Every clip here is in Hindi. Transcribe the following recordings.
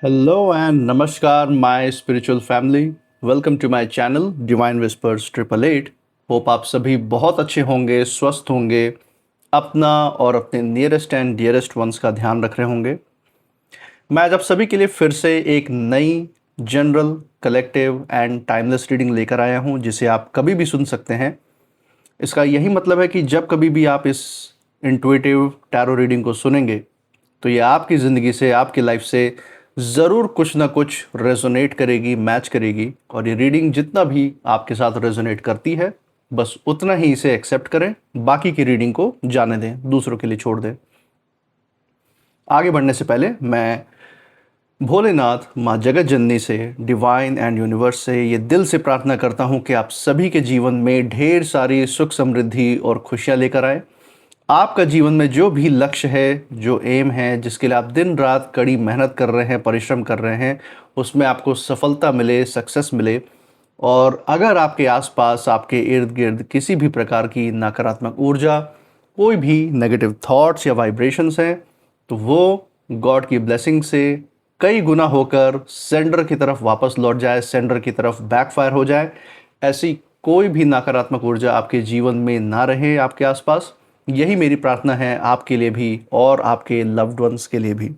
Hello and namaskar, my spiritual family. Welcome to my channel Divine Whispers 888. Hope आप सभी बहुत अच्छे होंगे, स्वस्थ होंगे, अपना और अपने नियरेस्ट एंड डियरेस्ट वंस का ध्यान रख रहे होंगे। मैं आज आप सभी के लिए फिर से एक नई general, collective and timeless reading लेकर आया हूं, जिसे आप कभी भी सुन सकते हैं। इसका यही मतलब है कि जब कभी भी आप इस इंट्यूटिव टैरो रीडिंग को सुनेंगे तो ये आपकी ज़िंदगी से, आपकी लाइफ से ज़रूर कुछ ना कुछ रेजोनेट करेगी, मैच करेगी। और ये रीडिंग जितना भी आपके साथ रेजोनेट करती है, बस उतना ही इसे एक्सेप्ट करें, बाकी की रीडिंग को जाने दें, दूसरों के लिए छोड़ दें। आगे बढ़ने से पहले मैं भोलेनाथ, माँ जगत जननी से, डिवाइन एंड यूनिवर्स से ये दिल से प्रार्थना करता हूँ कि आप सभी के जीवन में ढेर सारी सुख, समृद्धि और खुशियाँ लेकर आए। आपका जीवन में जो भी लक्ष्य है, जो एम है, जिसके लिए आप दिन रात कड़ी मेहनत कर रहे हैं, परिश्रम कर रहे हैं, उसमें आपको सफलता मिले, सक्सेस मिले। और अगर आपके आसपास, आपके इर्द गिर्द किसी भी प्रकार की नकारात्मक ऊर्जा, कोई भी नेगेटिव थॉट्स या वाइब्रेशंस हैं, तो वो गॉड की ब्लेसिंग से कई गुना होकर सेंडर की तरफ वापस लौट जाए, सेंडर की तरफ बैकफायर हो जाए। ऐसी कोई भी नकारात्मक ऊर्जा आपके जीवन में ना रहे, आपके आसपास। यही मेरी प्रार्थना है आपके लिए भी और आपके लव्ड वंस के लिए भी।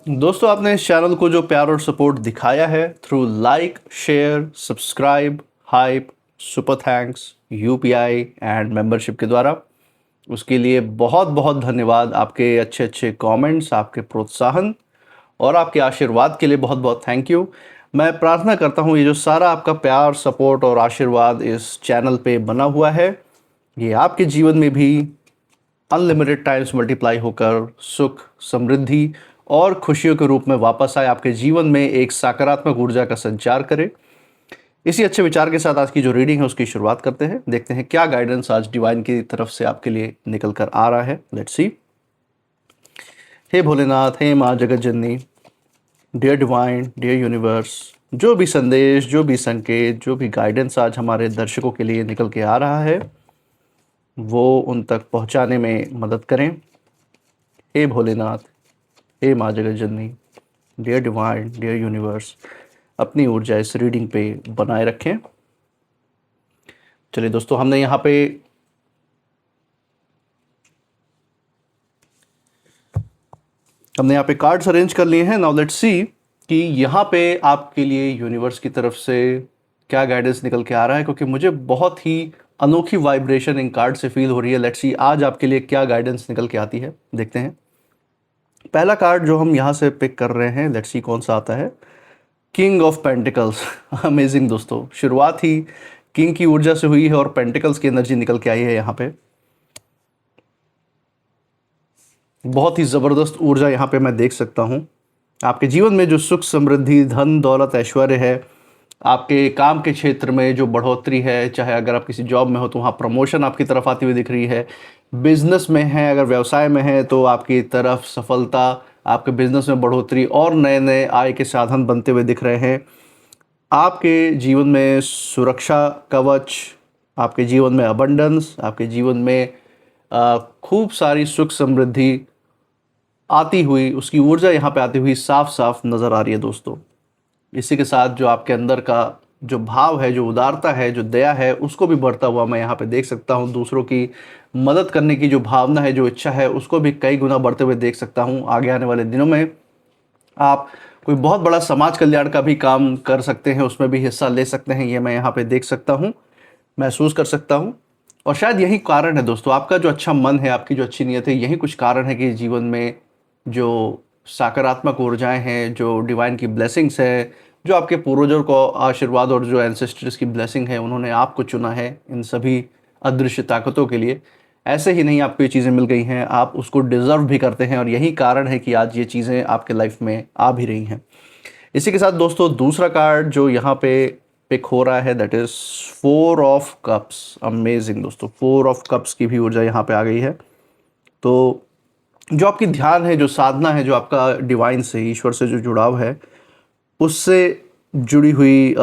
दोस्तों, आपने इस चैनल को जो प्यार और सपोर्ट दिखाया है through like, share, subscribe, hype, super thanks, UPI and membership के द्वारा, उसके लिए बहुत बहुत धन्यवाद। आपके अच्छे अच्छे कमेंट्स, आपके प्रोत्साहन और आपके आशीर्वाद के लिए बहुत बहुत थैंक यू। मैं प्रार्थना करता हूँ ये जो सारा आपका प्यार, सपोर्ट और आशीर्वाद इस चैनल पे बना हुआ है, ये आपके जीवन में भी अनलिमिटेड टाइम्स मल्टीप्लाई होकर सुख, समृद्धि और खुशियों के रूप में वापस आए, आपके जीवन में एक सकारात्मक ऊर्जा का संचार करे। इसी अच्छे विचार के साथ आज की जो रीडिंग है उसकी शुरुआत करते हैं। देखते हैं क्या गाइडेंस आज डिवाइन की तरफ से आपके लिए निकल कर आ रहा है। Let's see. हे भोलेनाथ, हे माँ जगत जननी, डियर डिवाइन, डियर यूनिवर्स, जो भी संदेश, जो भी संकेत, जो भी गाइडेंस आज हमारे दर्शकों के लिए निकल के आ रहा है, वो उन तक पहुंचाने में मदद करें। हे भोलेनाथ, हे माँ जगत जननी, डियर डिवाइन, डियर यूनिवर्स, अपनी ऊर्जा इस रीडिंग पे बनाए रखें। चलिए दोस्तों, हमने यहाँ पे कार्ड्स अरेंज कर लिए हैं। नाउ लेट्स सी कि यहाँ पे आपके लिए यूनिवर्स की तरफ से क्या गाइडेंस निकल के आ रहा है, क्योंकि मुझे बहुत ही अनोखी वाइब्रेशन इन कार्ड से फील हो रही है। लेट्स सी आज आपके लिए क्या गाइडेंस निकल के आती है, देखते हैं। पहला कार्ड जो हम यहाँ से पिक कर रहे हैं, लेट्स सी कौन सा आता है। King of pentacles. अमेजिंग दोस्तों, शुरुआत ही किंग की ऊर्जा से हुई है और पेंटिकल्स की एनर्जी निकल के आई है यहाँ पे। बहुत ही ज़बरदस्त ऊर्जा यहाँ पे मैं देख सकता हूँ। आपके जीवन में जो सुख, समृद्धि, धन, दौलत, ऐश्वर्य है, आपके काम के क्षेत्र में जो बढ़ोतरी है, चाहे अगर आप किसी जॉब में हो तो वहाँ प्रमोशन आपकी तरफ आती हुई दिख रही है। बिजनेस में है, अगर व्यवसाय में है तो आपकी तरफ सफलता, आपके बिजनेस में बढ़ोतरी और नए नए आय के साधन बनते हुए दिख रहे हैं। आपके जीवन में सुरक्षा कवच, आपके जीवन में अबंडेंस, आपके जीवन में खूब सारी सुख, समृद्धि आती हुई, उसकी ऊर्जा यहाँ पे आती हुई साफ साफ नज़र आ रही है दोस्तों। इसी के साथ जो आपके अंदर का जो भाव है, जो उदारता है, जो दया है, उसको भी बढ़ता हुआ मैं यहाँ पे देख सकता हूँ। दूसरों की मदद करने की जो भावना है, जो इच्छा है, उसको भी कई गुना बढ़ते हुए देख सकता हूँ। आगे आने वाले दिनों में आप कोई बहुत बड़ा समाज कल्याण का भी काम कर सकते हैं, उसमें भी हिस्सा ले सकते हैं, ये मैं यहाँ पे देख सकता हूँ, महसूस कर सकता हूँ। और शायद यही कारण है दोस्तों, आपका जो अच्छा मन है, आपकी जो अच्छी नीयत है, यही कुछ कारण है कि जीवन में जो सकारात्मक ऊर्जाएं हैं, जो डिवाइन की ब्लेसिंग्स है, जो आपके पूर्वजों को आशीर्वाद और जो एंसेस्टर्स की ब्लेसिंग है, उन्होंने आपको चुना है इन सभी अदृश्य ताकतों के लिए। ऐसे ही नहीं आपको ये चीज़ें मिल गई हैं, आप उसको डिज़र्व भी करते हैं और यही कारण है कि आज ये चीज़ें आपके लाइफ में आ भी रही हैं। इसी के साथ दोस्तों, दूसरा कार्ड जो यहाँ पे पिक हो रहा है, that is 4 of cups. Amazing दोस्तों, 4 ऑफ कप्स की भी ऊर्जा यहाँ पे आ गई है। तो जो आपकी ध्यान है, जो साधना है, जो आपका डिवाइन से, ईश्वर से जो जुड़ाव है, उससे जुड़ी हुई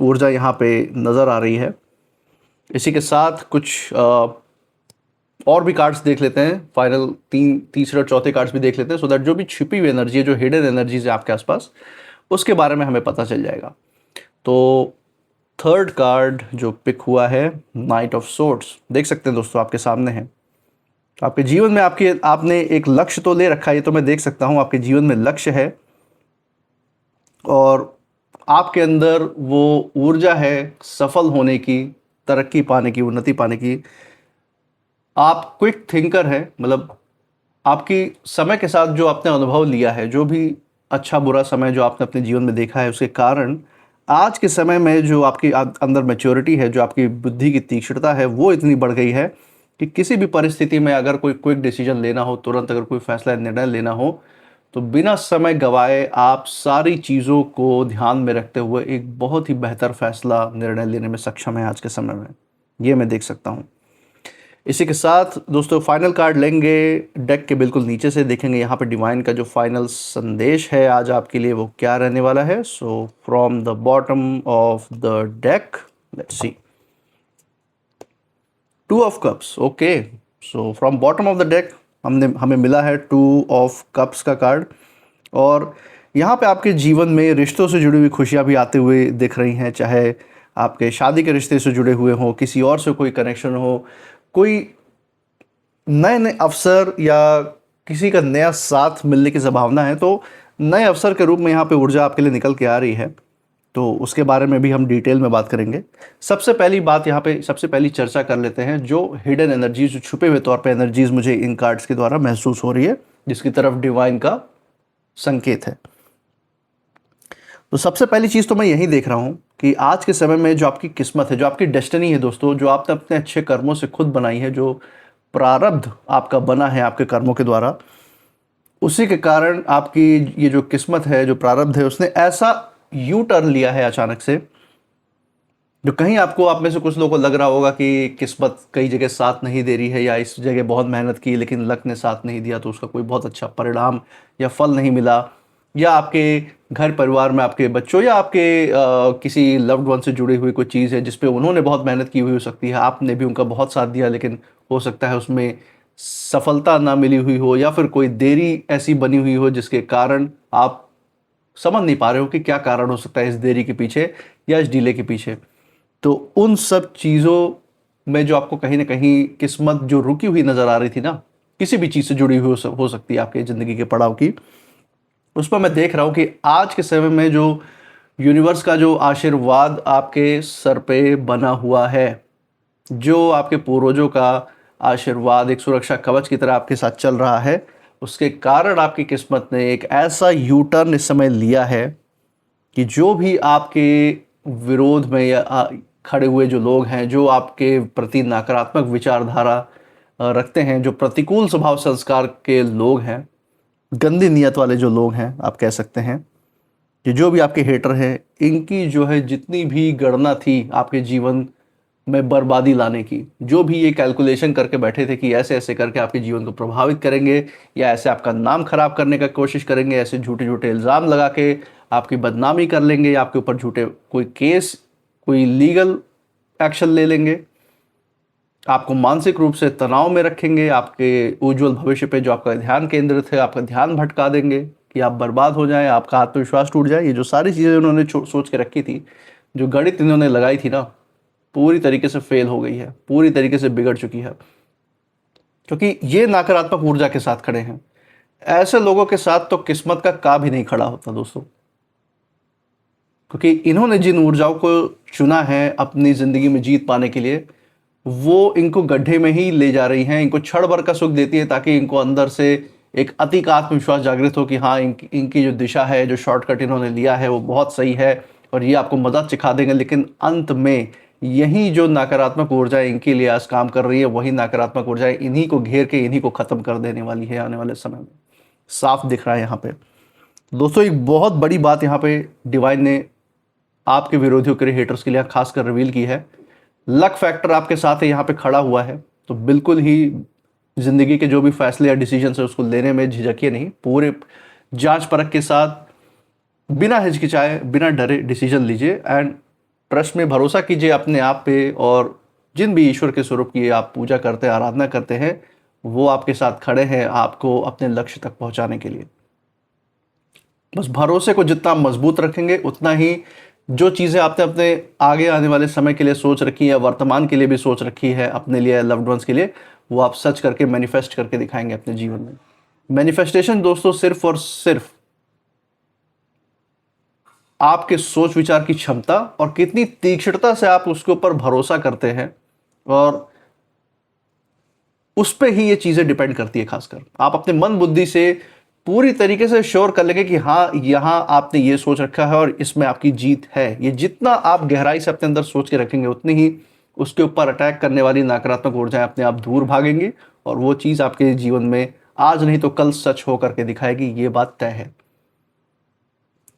ऊर्जा यहाँ पे नज़र आ रही है। इसी के साथ कुछ और भी कार्ड्स देख लेते हैं, फाइनल तीसरे और चौथे कार्ड्स भी देख लेते हैं, सो दैट जो भी छिपी हुई एनर्जी है, जो हिडन एनर्जीज है आपके आसपास, उसके बारे में हमें पता चल जाएगा। तो थर्ड कार्ड जो पिक हुआ है, नाइट ऑफ सोर्ड्स, देख सकते हैं दोस्तों आपके सामने है। आपके जीवन में आपने एक लक्ष्य तो ले रखा है, ये तो मैं देख सकता हूँ, आपके जीवन में लक्ष्य है और आपके अंदर वो ऊर्जा है सफल होने की, तरक्की पाने की, उन्नति पाने की। आप क्विक थिंकर हैं, मतलब आपकी समय के साथ जो आपने अनुभव लिया है, जो भी अच्छा बुरा समय जो आपने अपने जीवन में देखा है, उसके कारण आज के समय में जो आपकी अंदर मैच्योरिटी है, जो आपकी बुद्धि की तीक्ष्णता है, वो इतनी बढ़ गई है कि किसी भी परिस्थिति में अगर कोई क्विक डिसीजन लेना हो, तुरंत अगर कोई फैसला निर्णय लेना हो, तो बिना समय गवाए आप सारी चीज़ों को ध्यान में रखते हुए एक बहुत ही बेहतर फैसला निर्णय लेने में सक्षम है आज के समय में। ये मैं देख सकता हूँ। इसी के साथ दोस्तों फाइनल कार्ड लेंगे, डेक के बिल्कुल नीचे से देखेंगे यहाँ पे डिवाइन का जो फाइनल संदेश है आज आपके लिए, वो क्या रहने वाला है। So from the bottom of the deck, let's see, 2 of cups. Okay, so from bottom of the deck हमें मिला है 2 ऑफ कप्स का कार्ड। और यहाँ पे आपके जीवन में रिश्तों से जुड़ी हुई खुशियाँ भी आते हुए दिख रही हैं, चाहे आपके शादी के रिश्ते से जुड़े हुए हों, किसी और से कोई कनेक्शन हो, कोई नए नए अवसर या किसी का नया साथ मिलने की संभावना है, तो नए अवसर के रूप में यहाँ पे ऊर्जा आपके लिए निकल के आ रही है। तो उसके बारे में भी हम डिटेल में बात करेंगे। सबसे पहली बात यहाँ पे, सबसे पहली चर्चा कर लेते हैं जो हिडन एनर्जीज, जो छुपे हुए तौर पे एनर्जीज मुझे इन कार्ड्स के द्वारा महसूस हो रही है, जिसकी तरफ डिवाइन का संकेत है। तो सबसे पहली चीज़ तो मैं यही देख रहा हूँ कि आज के समय में जो आपकी किस्मत है, जो आपकी डेस्टिनी है दोस्तों, जो आपने अपने अच्छे कर्मों से खुद बनाई है, जो प्रारब्ध आपका बना है आपके कर्मों के द्वारा, उसी के कारण आपकी ये जो किस्मत है, जो प्रारब्ध है, उसने ऐसा यू टर्न लिया है अचानक से, जो कहीं आपको, आप में से कुछ लोगों को लग रहा होगा कि किस्मत कई जगह साथ नहीं दे रही है, या इस जगह बहुत मेहनत की लेकिन लक ने साथ नहीं दिया तो उसका कोई बहुत अच्छा परिणाम या फल नहीं मिला, या आपके घर परिवार में आपके बच्चों या आपके किसी लव्ड वन से जुड़ी हुई कोई चीज़ है जिस पे उन्होंने बहुत मेहनत की हुई हो सकती है, आपने भी उनका बहुत साथ दिया लेकिन हो सकता है उसमें सफलता ना मिली हुई हो, या फिर कोई देरी ऐसी बनी हुई हो जिसके कारण आप समझ नहीं पा रहे हो कि क्या कारण हो सकता है इस देरी के पीछे या इस डिले के पीछे। तो उन सब चीज़ों में जो आपको कहीं ना कहीं किस्मत जो रुकी हुई नज़र आ रही थी ना, किसी भी चीज़ से जुड़ी हुई हो सकती है आपके ज़िंदगी के पड़ाव की, उस पर मैं देख रहा हूँ कि आज के समय में जो यूनिवर्स का जो आशीर्वाद आपके सर पे बना हुआ है, जो आपके पूर्वजों का आशीर्वाद एक सुरक्षा कवच की तरह आपके साथ चल रहा है, उसके कारण आपकी किस्मत ने एक ऐसा यू टर्न इस समय लिया है कि जो भी आपके विरोध में या खड़े हुए जो लोग हैं, जो आपके प्रति नकारात्मक विचारधारा रखते हैं, जो प्रतिकूल स्वभाव संस्कार के लोग हैं, गंदी नियत वाले जो लोग हैं, आप कह सकते हैं कि जो भी आपके हेटर हैं, इनकी जो है जितनी भी गणना थी आपके जीवन में बर्बादी लाने की, जो भी ये कैलकुलेशन करके बैठे थे कि ऐसे ऐसे करके आपके जीवन को प्रभावित करेंगे या ऐसे आपका नाम खराब करने का कोशिश करेंगे, ऐसे झूठे झूठे इल्ज़ाम लगा के आपकी बदनामी कर लेंगे, आपके ऊपर झूठे कोई केस, कोई लीगल एक्शन ले लेंगे, आपको मानसिक रूप से तनाव में रखेंगे, आपके उज्जवल भविष्य पे जो आपका ध्यान केंद्रित है, आपका ध्यान भटका देंगे कि आप बर्बाद हो जाएं, आपका आत्मविश्वास टूट जाए। ये जो सारी चीज़ें उन्होंने सोच के रखी थी, जो गणित इन्होंने लगाई थी ना, पूरी तरीके से फेल हो गई है, पूरी तरीके से बिगड़ चुकी है, क्योंकि ये नकारात्मक ऊर्जा के साथ खड़े हैं। ऐसे लोगों के साथ तो किस्मत का भी नहीं खड़ा होता दोस्तों, क्योंकि इन्होंने जिन ऊर्जाओं को चुना है अपनी ज़िंदगी में जीत पाने के लिए, वो इनको गड्ढे में ही ले जा रही हैं, इनको क्षण भर का सुख देती है ताकि इनको अंदर से एक अति का आत्मविश्वास जागृत हो कि हाँ, इनकी जो दिशा है, जो शॉर्टकट इन्होंने लिया है वो बहुत सही है और ये आपको मदद सिखा देंगे। लेकिन अंत में यही जो नकारात्मक ऊर्जा इनके लिए आज काम कर रही है, वही नकारात्मक ऊर्जा इन्हीं को घेर के इन्हीं को ख़त्म कर देने वाली है आने वाले समय में। साफ दिख रहा है यहाँ पे दोस्तों। एक बहुत बड़ी बात यहाँ पे डिवाइन ने आपके विरोधियों के लिए, हेटर्स के लिए खासकर रिवील की है। लक फैक्टर आपके साथ है, यहाँ पे खड़ा हुआ है, तो बिल्कुल ही ज़िंदगी के जो भी फैसले या डिसीजन है उसको लेने में झिझकिए नहीं, पूरे जांच परख के साथ बिना हिचकिचाए बिना डरे डिसीजन लीजिए एंड ट्रस्ट में भरोसा कीजिए अपने आप पे, और जिन भी ईश्वर के स्वरूप की आप पूजा करते हैं, आराधना करते हैं, वो आपके साथ खड़े हैं आपको अपने लक्ष्य तक पहुंचाने के लिए। बस भरोसे को जितना मजबूत रखेंगे उतना ही जो चीज़ें आपने अपने आगे आने वाले समय के लिए सोच रखी है, वर्तमान के लिए भी सोच रखी है, अपने लिए, लव्ड वंस के लिए, वो आप सच करके मैनिफेस्ट करके दिखाएंगे अपने जीवन में। मैनिफेस्टेशन दोस्तों सिर्फ और सिर्फ आपके सोच विचार की क्षमता और कितनी तीक्ष्णता से आप उसके ऊपर भरोसा करते हैं, और उस पे ही ये चीज़ें डिपेंड करती है। खासकर आप अपने मन बुद्धि से पूरी तरीके से श्योर कर लेंगे कि हाँ, यहाँ आपने ये सोच रखा है और इसमें आपकी जीत है। ये जितना आप गहराई से अपने अंदर सोच के रखेंगे उतनी ही उसके ऊपर अटैक करने वाली नकारात्मक ऊर्जाएं अपने आप दूर भागेंगी, और वो चीज़ आपके जीवन में आज नहीं तो कल सच हो करके दिखाएगी, ये बात तय है।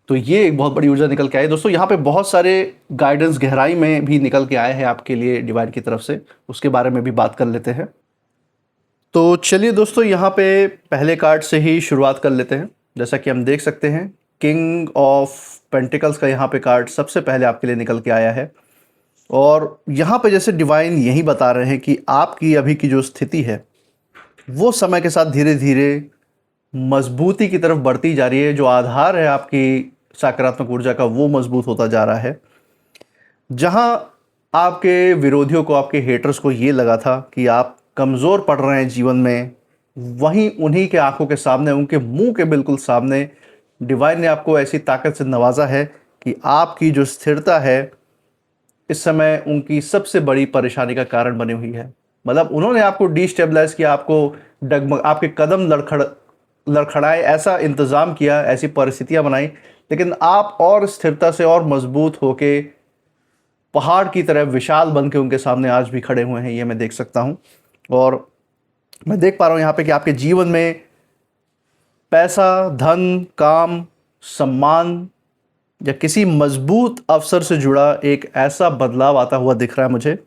तो ये एक बहुत बड़ी ऊर्जा निकल के आई दोस्तों। यहाँ पे बहुत सारे गाइडेंस गहराई में भी निकल के आए हैं आपके लिए डिवाइन की तरफ से, उसके बारे में भी बात कर लेते हैं। तो चलिए दोस्तों, यहाँ पे पहले कार्ड से ही शुरुआत कर लेते हैं। जैसा कि हम देख सकते हैं, किंग ऑफ पेंटिकल्स का यहाँ पे कार्ड सबसे पहले आपके लिए निकल के आया है, और यहाँ पे जैसे डिवाइन यही बता रहे हैं कि आपकी अभी की जो स्थिति है वो समय के साथ धीरे धीरे मजबूती की तरफ बढ़ती जा रही है। जो आधार है आपकी सकारात्मक ऊर्जा का वो मजबूत होता जा रहा है। जहां आपके विरोधियों को, आपके हेटर्स को ये लगा था कि आप कमज़ोर पड़ रहे हैं जीवन में, वहीं उन्हीं के आंखों के सामने, उनके मुंह के बिल्कुल सामने डिवाइन ने आपको ऐसी ताकत से नवाजा है कि आपकी जो स्थिरता है इस समय उनकी सबसे बड़ी परेशानी का कारण बनी हुई है। मतलब उन्होंने आपको डिस्टेबलाइज किया, आपको डगमग, आपके कदम लड़खड़ाए, ऐसा इंतज़ाम किया, ऐसी परिस्थितियां बनाई, लेकिन आप और स्थिरता से और मजबूत होके पहाड़ की तरह विशाल बन के उनके सामने आज भी खड़े हुए हैं, ये मैं देख सकता हूं। और मैं देख पा रहा हूं यहाँ पे कि आपके जीवन में पैसा, धन, काम, सम्मान या किसी मजबूत अवसर से जुड़ा एक ऐसा बदलाव आता हुआ दिख रहा है मुझे,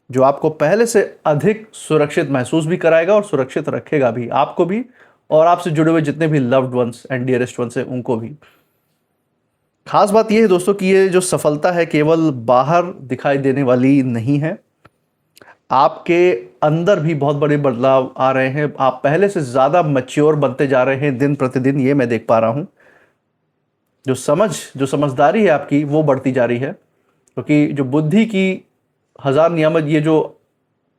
जो आपको पहले से अधिक सुरक्षित महसूस भी कराएगा और सुरक्षित रखेगा भी, आपको भी और आपसे जुड़े हुए जितने भी loved ones and dearest ones हैं उनको भी। खास बात यह है दोस्तों कि ये जो सफलता है केवल बाहर दिखाई देने वाली नहीं है, आपके अंदर भी बहुत बड़े बदलाव आ रहे हैं। आप पहले से ज़्यादा मैच्योर बनते जा रहे हैं दिन प्रतिदिन, ये मैं देख पा रहा हूँ। जो समझदारी है आपकी वो बढ़ती जा रही है, क्योंकि जो बुद्धि की हजार नियामत, ये जो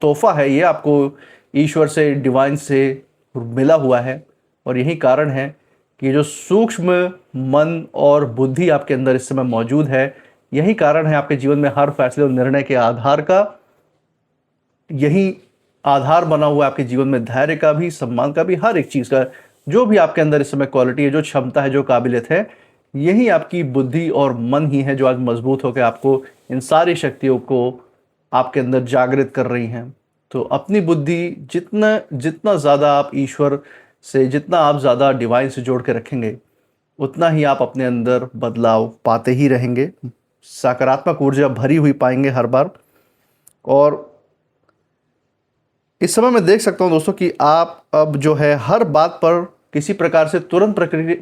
तोहफा है, ये आपको ईश्वर से, डिवाइन से मिला हुआ है। और यही कारण है कि जो सूक्ष्म मन और बुद्धि आपके अंदर इस समय मौजूद है, यही कारण है आपके जीवन में हर फैसले और निर्णय के आधार का, यही आधार बना हुआ है आपके जीवन में धैर्य का भी, सम्मान का भी, हर एक चीज़ का। जो भी आपके अंदर इस समय क्वालिटी है, जो क्षमता है, जो काबिलियत है, यही आपकी बुद्धि और मन ही है जो आज मजबूत होकर आपको इन सारी शक्तियों को आपके अंदर जागृत कर रही हैं। तो अपनी बुद्धि जितना ज़्यादा आप ईश्वर से, जितना आप ज़्यादा डिवाइन से जोड़ के रखेंगे, उतना ही आप अपने अंदर बदलाव पाते ही रहेंगे, सकारात्मक ऊर्जा भरी हुई पाएंगे हर बार। और इस समय मैं देख सकता हूं दोस्तों कि आप अब जो है हर बात पर किसी प्रकार से तुरंत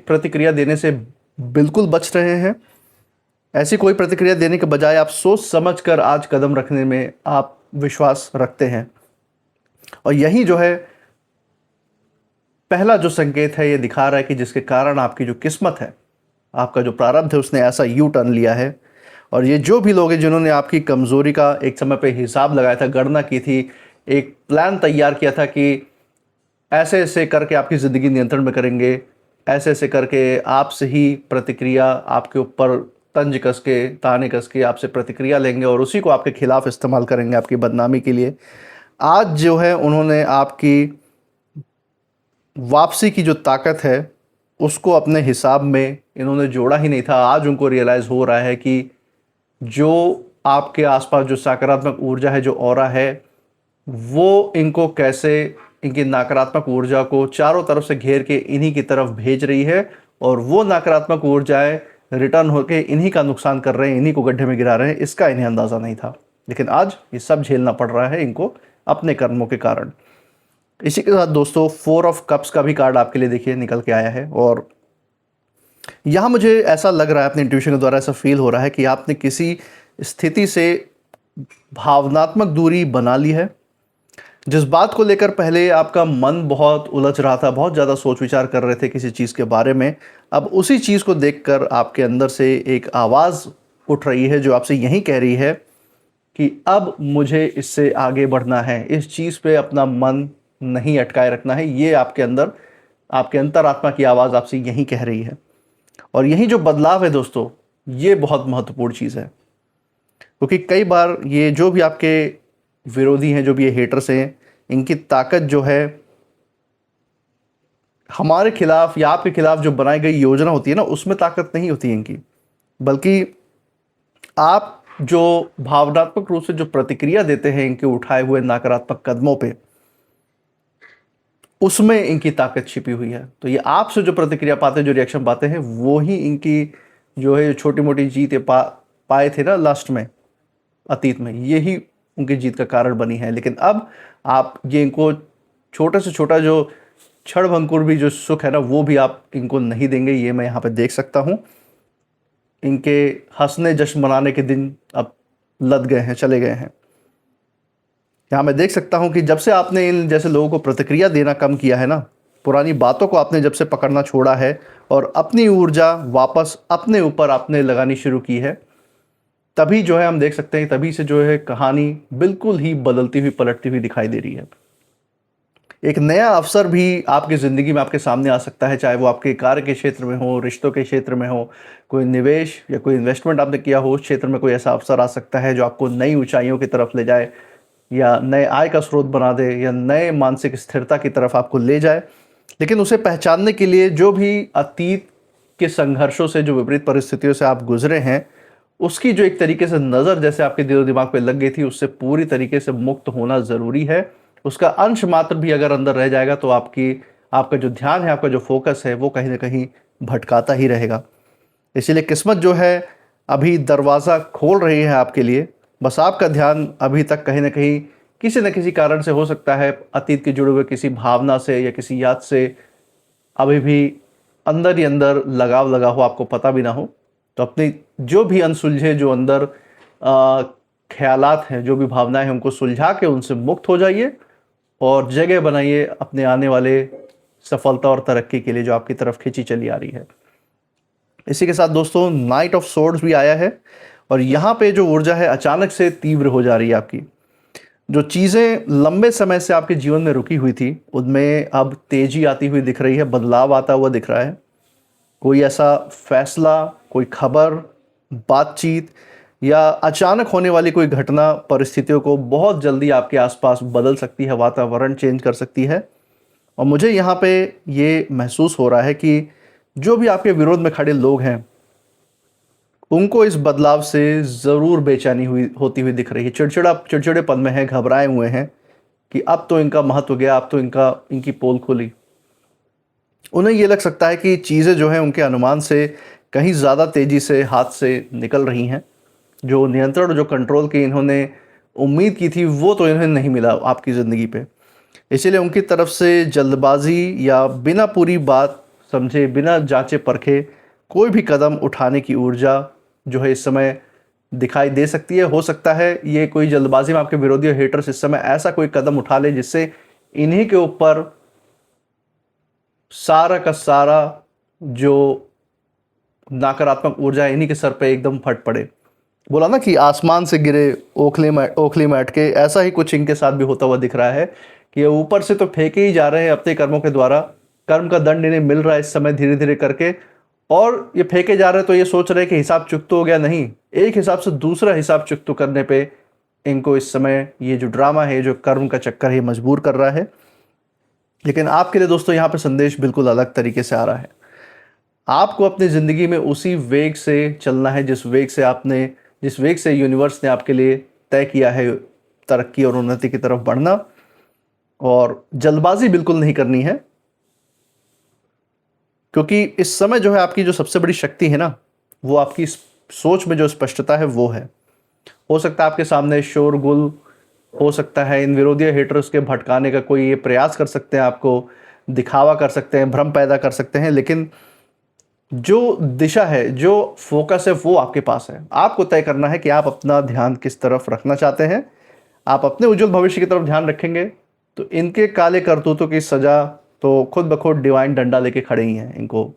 प्रतिक्रिया देने से बिल्कुल बच रहे हैं। ऐसी कोई प्रतिक्रिया देने के बजाय आप सोच समझ कर आज कदम रखने में आप विश्वास रखते हैं। और यही जो है पहला जो संकेत है, ये दिखा रहा है कि जिसके कारण आपकी जो किस्मत है, आपका जो प्रारब्ध है, उसने ऐसा यू टर्न लिया है। और ये जो भी लोग हैं जिन्होंने आपकी कमज़ोरी का एक समय पे हिसाब लगाया था, गणना की थी, एक प्लान तैयार किया था कि ऐसे ऐसे करके आपकी ज़िंदगी नियंत्रण में करेंगे, ऐसे ऐसे करके आपसे ही प्रतिक्रिया, आपके ऊपर तंज कस के, ताने कस के आपसे प्रतिक्रिया लेंगे और उसी को आपके खिलाफ इस्तेमाल करेंगे आपकी बदनामी के लिए। आज जो है उन्होंने आपकी वापसी की जो ताकत है उसको अपने हिसाब में इन्होंने जोड़ा ही नहीं था। आज उनको रियलाइज़ हो रहा है कि जो आपके आसपास जो सकारात्मक ऊर्जा है, जो ऑरा है, वो इनको कैसे, इनकी नकारात्मक ऊर्जा को चारों तरफ से घेर के इन्हीं की तरफ भेज रही है। और वो नकारात्मक ऊर्जाएं रिटर्न होके इन्हीं का नुकसान कर रहे हैं, इन्हीं को गड्ढे में गिरा रहे हैं, इसका इन्हें अंदाज़ा नहीं था। लेकिन आज ये सब झेलना पड़ रहा है इनको अपने कर्मों के कारण। इसी के साथ दोस्तों 4 ऑफ कप्स का भी कार्ड आपके लिए देखिए निकल के आया है, और यहाँ मुझे ऐसा लग रहा है, अपने इंट्यूशन के द्वारा ऐसा फील हो रहा है कि आपने किसी स्थिति से भावनात्मक दूरी बना ली है। जिस बात को लेकर पहले आपका मन बहुत उलझ रहा था, बहुत ज़्यादा सोच विचार कर रहे थे किसी चीज़ के बारे में, अब उसी चीज़ को देखकर आपके अंदर से एक आवाज़ उठ रही है जो आपसे यही कह रही है कि अब मुझे इससे आगे बढ़ना है, इस चीज़ पे अपना मन नहीं अटकाए रखना है। ये आपके अंदर, आपके अंतरात्मा की आवाज़ आपसे यही कह रही है। और यही जो बदलाव है दोस्तों, ये बहुत महत्वपूर्ण चीज़ है, क्योंकि कई बार ये जो भी आपके विरोधी हैं, जो भी ये हेटर्स हैं, इनकी ताकत जो है हमारे खिलाफ या आपके खिलाफ जो बनाई गई योजना होती है ना, उसमें ताकत नहीं होती है इनकी, बल्कि आप जो भावनात्मक रूप से जो प्रतिक्रिया देते हैं इनके उठाए हुए नकारात्मक कदमों पे, उसमें इनकी ताकत छिपी हुई है। तो ये आपसे जो प्रतिक्रिया पाते हैं, जो रिएक्शन पाते हैं, वो ही इनकी जो है छोटी मोटी जीत पाए थे ना लास्ट में, अतीत में, यही उनकी जीत का कारण बनी है। लेकिन अब आप ये इनको छोटे से छोटा जो क्षण भंगुर भी जो सुख है ना, वो भी आप इनको नहीं देंगे। ये मैं यहाँ पे देख सकता हूँ, इनके हंसने जश्न मनाने के दिन अब लद गए हैं, चले गए हैं। यहाँ मैं देख सकता हूँ कि जब से आपने इन जैसे लोगों को प्रतिक्रिया देना कम किया है ना, पुरानी बातों को आपने जब से पकड़ना छोड़ा है और अपनी ऊर्जा वापस अपने ऊपर आपने लगानी शुरू की है, तभी जो है हम देख सकते हैं, तभी से जो है कहानी बिल्कुल ही बदलती हुई, पलटती हुई दिखाई दे रही है। एक नया अवसर भी आपकी ज़िंदगी में आपके सामने आ सकता है, चाहे वो आपके कार्य के क्षेत्र में हो, रिश्तों के क्षेत्र में हो, कोई निवेश या कोई इन्वेस्टमेंट आपने किया हो, उस क्षेत्र में कोई ऐसा अवसर आ सकता है जो आपको नई ऊंचाइयों की तरफ ले जाए, या नए आय का स्रोत बना दे, या नए मानसिक स्थिरता की तरफ आपको ले जाए। लेकिन उसे पहचानने के लिए जो भी अतीत के संघर्षों से, जो विपरीत परिस्थितियों से आप गुजरे हैं, उसकी जो एक तरीके से नज़र जैसे आपके दिलो दिमाग पे लग गई थी, उससे पूरी तरीके से मुक्त होना ज़रूरी है। उसका अंश मात्र भी अगर अंदर रह जाएगा तो आपका जो ध्यान है, आपका जो फोकस है, वो कहीं ना कहीं भटकाता ही रहेगा। इसीलिए किस्मत जो है अभी दरवाज़ा खोल रही है आपके लिए, बस आपका ध्यान अभी तक कहीं ना कहीं किसी न किसी कारण से, हो सकता है अतीत के जुड़े हुए किसी भावना से या किसी याद से, अभी भी अंदर ही अंदर लगाव लगा हो, आपको पता भी ना हो। तो अपनी जो भी अनसुलझे, जो अंदर ख्यालात हैं, जो भी भावनाएं हैं, उनको सुलझा के उनसे मुक्त हो जाइए और जगह बनाइए अपने आने वाले सफलता और तरक्की के लिए, जो आपकी तरफ खींची चली आ रही है। इसी के साथ दोस्तों नाइट ऑफ सोर्ड्स भी आया है, और यहाँ पे जो ऊर्जा है अचानक से तीव्र हो जा रही है आपकी। जो चीज़ें लंबे समय से आपके जीवन में रुकी हुई थी, उनमें अब तेजी आती हुई दिख रही है, बदलाव आता हुआ दिख रहा है। कोई ऐसा फैसला, कोई खबर, बातचीत या अचानक होने वाली कोई घटना परिस्थितियों को बहुत जल्दी आपके आसपास बदल सकती है, वातावरण चेंज कर सकती है। और मुझे यहाँ पे ये महसूस हो रहा है कि जो भी आपके विरोध में खड़े लोग हैं, उनको इस बदलाव से ज़रूर बेचैनी होती हुई दिख रही है। चिड़चिड़ेपन में है, घबराए हुए हैं कि अब तो इनका महत्व गया, अब तो इनकी पोल खुली। उन्हें ये लग सकता है कि चीज़ें जो हैं उनके अनुमान से कहीं ज़्यादा तेज़ी से हाथ से निकल रही हैं। जो नियंत्रण, जो कंट्रोल की इन्होंने उम्मीद की थी, वो तो इन्हें नहीं मिला आपकी ज़िंदगी पे। इसीलिए उनकी तरफ से जल्दबाजी या बिना पूरी बात समझे, बिना जांचे परखे कोई भी कदम उठाने की ऊर्जा जो है इस समय दिखाई दे सकती है। हो सकता है ये कोई जल्दबाजी में आपके विरोधी और हेटर्स इस समय ऐसा कोई कदम उठा ले जिससे इन्हीं के ऊपर सारा का सारा जो नकारात्मक ऊर्जा है, इन्हीं के सर पे एकदम फट पड़े। बोला ना कि आसमान से गिरे ओखली में अटके, ऐसा ही कुछ इनके साथ भी होता हुआ दिख रहा है कि ये ऊपर से तो फेंके ही जा रहे हैं अपने कर्मों के द्वारा, कर्म का दंड इन्हें मिल रहा है इस समय धीरे धीरे करके, और ये फेंके जा रहे हैं तो ये सोच रहे हैं कि हिसाब चुकता हो गया। नहीं, एक हिसाब से दूसरा हिसाब चुकता करने पे इनको इस समय ये जो ड्रामा है, जो कर्म का चक्कर है, मजबूर कर रहा है। लेकिन आपके लिए दोस्तों यहाँ पे संदेश बिल्कुल अलग तरीके से आ रहा है। आपको अपनी ज़िंदगी में उसी वेग से चलना है जिस वेग से यूनिवर्स ने आपके लिए तय किया है, तरक्की और उन्नति की तरफ बढ़ना। और जल्दबाजी बिल्कुल नहीं करनी है, क्योंकि इस समय जो है आपकी जो सबसे बड़ी शक्ति है ना, वो आपकी सोच में जो स्पष्टता है वो है। हो सकता है आपके सामने शोरगुल, हो सकता है इन विरोधी हेटर्स के भटकाने का कोई ये प्रयास कर सकते हैं, आपको दिखावा कर सकते हैं, भ्रम पैदा कर सकते हैं, लेकिन जो दिशा है, जो फोकस है, वो आपके पास है। आपको तय करना है कि आप अपना ध्यान किस तरफ रखना चाहते हैं। आप अपने उज्जवल भविष्य की तरफ ध्यान रखेंगे तो इनके काले करतूतों की सजा तो खुद ब खुद डिवाइन डंडा लेके खड़े ही हैं इनको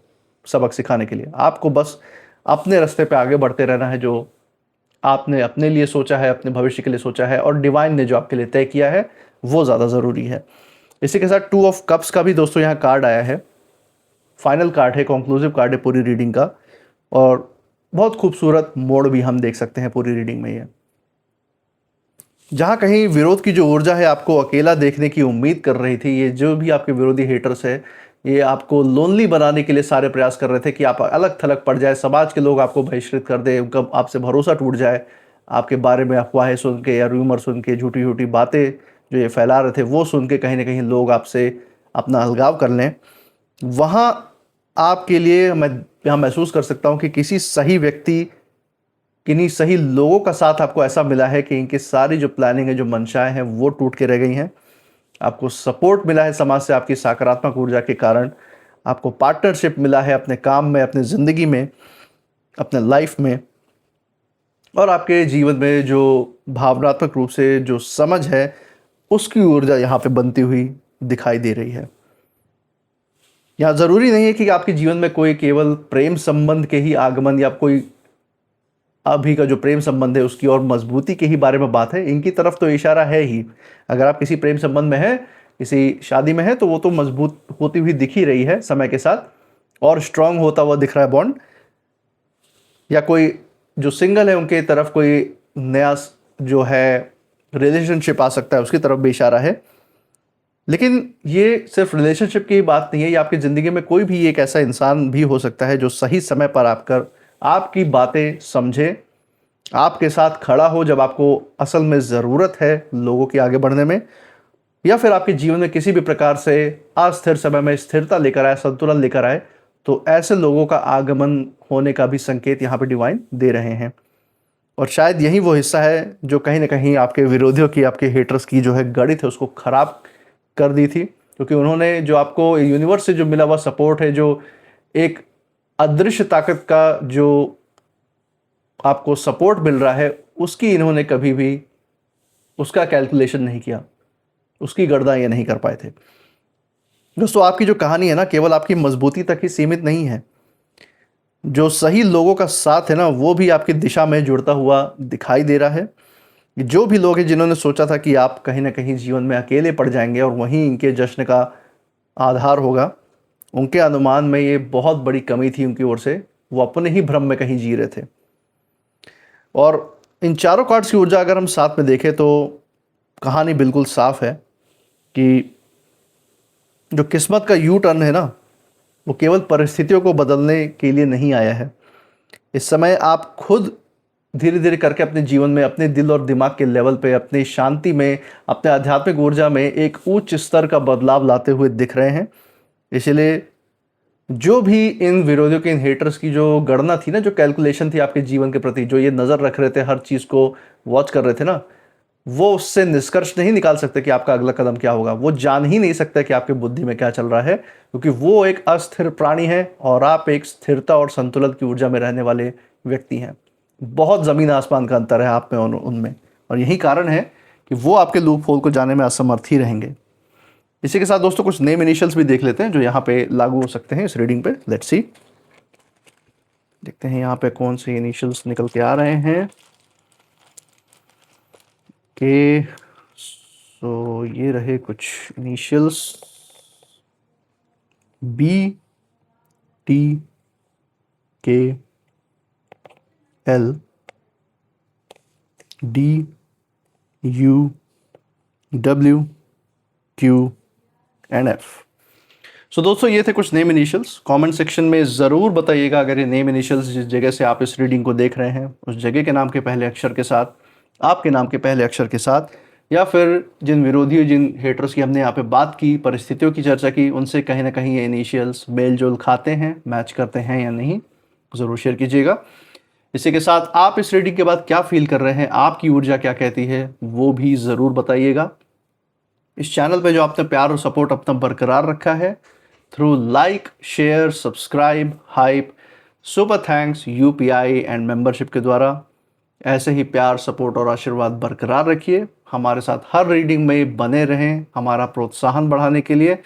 सबक सिखाने के लिए। आपको बस अपने रास्ते पे आगे बढ़ते रहना है, जो आपने अपने लिए सोचा है, अपने भविष्य के लिए सोचा है, और डिवाइन ने जो आपके लिए तय किया है वो ज़्यादा ज़रूरी है। इसी के साथ 2 ऑफ कप्स का भी दोस्तों यहाँ कार्ड आया है। फाइनल कार्ड है, कंक्लूसिव कार्ड है पूरी रीडिंग का, और बहुत खूबसूरत मोड़ भी हम देख सकते हैं पूरी रीडिंग में। ये जहाँ कहीं विरोध की जो ऊर्जा है आपको अकेला देखने की उम्मीद कर रही थी, ये जो भी आपके विरोधी हेटर्स है, ये आपको लोनली बनाने के लिए सारे प्रयास कर रहे थे कि आप अलग थलग पड़ जाए, समाज के लोग आपको बहिष्कृत कर दे, उनका आपसे भरोसा टूट जाए, आपके बारे में अफवाहें सुन के या रूमर सुन के, झूठी झूठी बातें जो ये फैला रहे थे वो सुन के कहीं ना कहीं लोग आपसे अपना अलगाव कर लें। वहाँ आपके लिए मैं यहाँ महसूस कर सकता हूँ कि किसी सही व्यक्ति, किन्हीं सही लोगों का साथ आपको ऐसा मिला है कि इनकी सारी जो प्लानिंग है, जो मंशाएं हैं, वो टूट के रह गई हैं। आपको सपोर्ट मिला है समाज से आपकी सकारात्मक ऊर्जा के कारण। आपको पार्टनरशिप मिला है अपने काम में, अपने ज़िंदगी में, अपने लाइफ में, और आपके जीवन में जो भावनात्मक रूप से जो समझ है उसकी ऊर्जा यहाँ पे बनती हुई दिखाई दे रही है। यहाँ ज़रूरी नहीं है कि आपके जीवन में कोई केवल प्रेम संबंध के ही आगमन या कोई अभी का जो प्रेम संबंध है उसकी और मजबूती के ही बारे में बात है। इनकी तरफ तो इशारा है ही। अगर आप किसी प्रेम संबंध में हैं, किसी शादी में है, तो वो तो मजबूत होती हुई दिख ही रही है समय के साथ, और स्ट्रांग होता हुआ दिख रहा है बॉन्ड। या कोई जो सिंगल है उनके तरफ कोई नया जो है रिलेशनशिप आ सकता है, उसकी तरफ भी इशारा है। लेकिन ये सिर्फ रिलेशनशिप की बात नहीं है, ये आपकी ज़िंदगी में कोई भी एक ऐसा इंसान भी हो सकता है जो सही समय पर आकर आपकी बातें समझे, आपके साथ खड़ा हो जब आपको असल में ज़रूरत है लोगों की आगे बढ़ने में, या फिर आपके जीवन में किसी भी प्रकार से अस्थिर समय में स्थिरता लेकर आए, संतुलन लेकर आए। तो ऐसे लोगों का आगमन होने का भी संकेत यहाँ पे डिवाइन दे रहे हैं। और शायद यही वो हिस्सा है जो कहीं ना कहीं आपके विरोधियों की, आपके हेटर्स की जो है गणित है उसको खराब कर दी थी, क्योंकि उन्होंने जो आपको यूनिवर्स से जो मिला हुआ सपोर्ट है, जो एक अदृश्य ताकत का जो आपको सपोर्ट मिल रहा है, उसकी इन्होंने कभी भी उसका कैलकुलेशन नहीं किया, उसकी गणना ये नहीं कर पाए थे। दोस्तों, आपकी जो कहानी है ना, केवल आपकी मजबूती तक ही सीमित नहीं है। जो सही लोगों का साथ है ना, वो भी आपकी दिशा में जुड़ता हुआ दिखाई दे रहा है। जो भी लोग हैं जिन्होंने सोचा था कि आप कहीं ना कहीं जीवन में अकेले पड़ जाएंगे और वहीं इनके जश्न का आधार होगा, उनके अनुमान में ये बहुत बड़ी कमी थी उनकी ओर से। वो अपने ही भ्रम में कहीं जी रहे थे। और इन चारों कार्ड्स की ऊर्जा अगर हम साथ में देखें तो कहानी बिल्कुल साफ है कि जो किस्मत का यू टर्न है ना, वो केवल परिस्थितियों को बदलने के लिए नहीं आया है। इस समय आप खुद धीरे धीरे करके अपने जीवन में, अपने दिल और दिमाग के लेवल पे, अपनी शांति में, अपने आध्यात्मिक ऊर्जा में एक उच्च स्तर का बदलाव लाते हुए दिख रहे हैं। इसलिए जो भी इन विरोधियों के, इन हेटर्स की जो गणना थी ना, जो कैलकुलेशन थी आपके जीवन के प्रति, जो ये नज़र रख रहे थे, हर चीज़ को वॉच कर रहे थे ना, वो उससे निष्कर्ष नहीं निकाल सकते कि आपका अगला कदम क्या होगा। वो जान ही नहीं सकते कि आपकी बुद्धि में क्या चल रहा है, क्योंकि वो एक अस्थिर प्राणी है और आप एक स्थिरता और संतुलन की ऊर्जा में रहने वाले व्यक्ति हैं। बहुत ज़मीन आसमान का अंतर है आप में और उनमें, और यही कारण है कि वो आपके लूप होल को जाने में असमर्थ ही रहेंगे। इसी के साथ दोस्तों कुछ नेम इनिशियल्स भी देख लेते हैं जो यहाँ पे लागू हो सकते हैं इस रीडिंग पे। लेट्स सी, देखते हैं यहाँ पे कौन से इनिशियल्स निकल के आ रहे हैं। के सो ये रहे कुछ initials, B, T, K, L, D, U, W, Q and F. So दोस्तों, ये थे कुछ नेम इनिशियल्स। कमेंट सेक्शन में ज़रूर बताइएगा अगर ये नेम इनिशियल्स जिस जगह से आप इस रीडिंग को देख रहे हैं उस जगह के नाम के पहले अक्षर के साथ, आपके नाम के पहले अक्षर के साथ, या फिर जिन विरोधियों, जिन हेटर्स की हमने यहाँ पे बात की, परिस्थितियों की चर्चा की, उनसे कहीं ना कहीं ये इनिशियल्स मेल जोल खाते हैं, मैच करते हैं या नहीं। ज़रूर शेयर कीजिएगा। इसी के साथ आप इस रीडिंग के बाद क्या फील कर रहे हैं, आपकी ऊर्जा क्या कहती है, वो भी ज़रूर बताइएगा। इस चैनल पे जो आपने प्यार और सपोर्ट अपना बरकरार रखा है through like, share, subscribe, hype, super thanks, UPI and membership के द्वारा, ऐसे ही प्यार, सपोर्ट और आशीर्वाद बरकरार रखिए। हमारे साथ हर रीडिंग में बने रहें हमारा प्रोत्साहन बढ़ाने के लिए।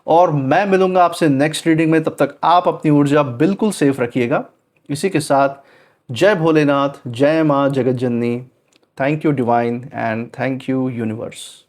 और मैं मिलूंगा आपसे नेक्स्ट रीडिंग में, तब तक आप अपनी ऊर्जा बिल्कुल सेफ रखिएगा। इसी के साथ जय भोलेनाथ, जय माँ Jagat Janani. Thank you divine and thank you universe.